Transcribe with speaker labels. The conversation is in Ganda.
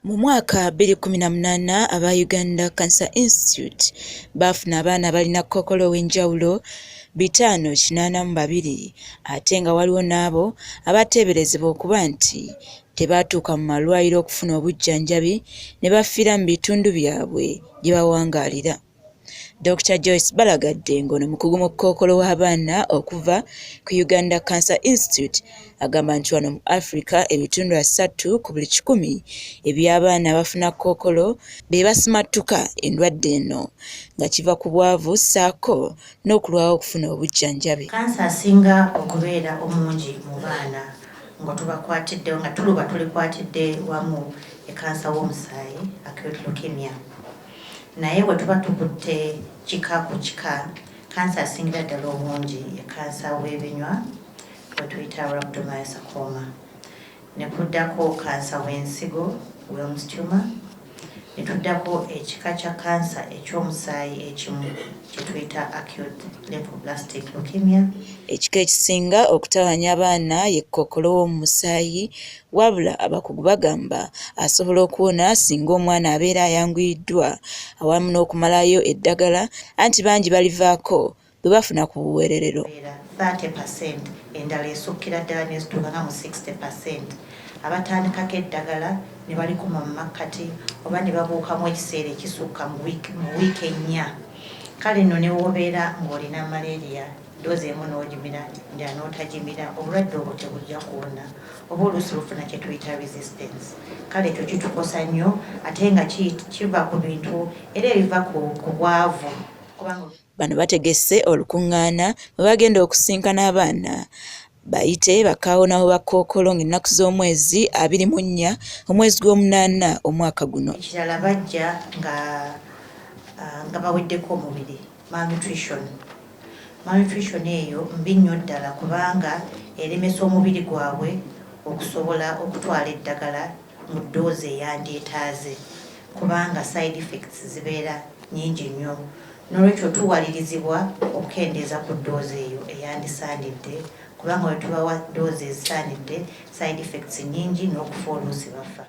Speaker 1: Mu mwaka 2018 aba Uganda Cancer Institute bafuna abaana abalina kkookolo w'enjawulo 582 ate nga waliwo n'abo abateeberezebwa okuba nti tebaatuuka mu malwaliro okufuna obujjanjabi ne bafiira mu bitundu byabwe gye bawangaalira. Dr. Joyce Balagadde ng'ono mukugu mu kkookolo w'abaana okuva ku Uganda Cancer Institute agamba nti wano mu Africa ebitundu 3 ku buli 100 eby'abaana abafuna kkookolo be basimattuka endwadde eno nga kiva ku bwavu ssaako n'okulwawo okufuna obujjanjabi.
Speaker 2: Kansa asinga okubeera omungi mu baana nga tubakwatidde nga tuluba tulikwatidde wamu ekansa w'omusaayi acute leukemia. Naye bwe tuba tukutte kika ku kika, kansa asingira ddala obungi ekansa w'ebinywa bwe tuyita rhabdomyosarcoma, ne kuddako kansa w'ensigo Wilms tumor, ne tuddako ekika kya kansa eky'omusaayi ekimu kye tuyita acute lymphoblastic leukemia.
Speaker 1: Ekika ekisinga okutawanya abaana ye kkookolo w'omu musaayi, wabula abakugu bagamba asobola okuwona singa omwana abeera ayanguyiddwa awamu n'okumalayo eddagala, anti bangi balivaako bwe bafuna ku buweererero.
Speaker 2: 30% endala esukkira ddala n'ezituuka nga mu 60%. Abatandikako eddagala ne balikuma mu makkati oba ne babuukamu ekiseera ekisukka mu wiiki ennya. Kale nno ne w'obeera ng'olina malaria doozi emu n'ogimira endala n'otagimira, obulwadde obwo tebujja kuwona oba oluusi lufuna kye tuyita resistance. Kale ekyo kitukosa nnyo ate nga kiva ku bintu era ebiva ku bwavu.
Speaker 1: Bano bategese olukuŋŋaana bwe bagenda okusinkana abaana bayite bakaawonawo ba kkookolo ng'ennaku z'omwezi 24 omwezi gw'omunaana omwaka guno.
Speaker 2: Ekirala bajja nga baweddeko omubiri, malnutrition. Malnutrition eyo mbi nnyo ddala kubanga eremesa omubiri gwabwe okusobola okutwala eddagala mu ddoozi eyandyetaaze kubanga side effects zibeera nnyingi nnyo. N'olwekyo tuwalirizibwa okukendeeza ku ddoozi eyo eyandisaanidde kubanga bwe tubawa ddoozi ezisaanidde side effects nnyingi n'okufa oluusi bafa.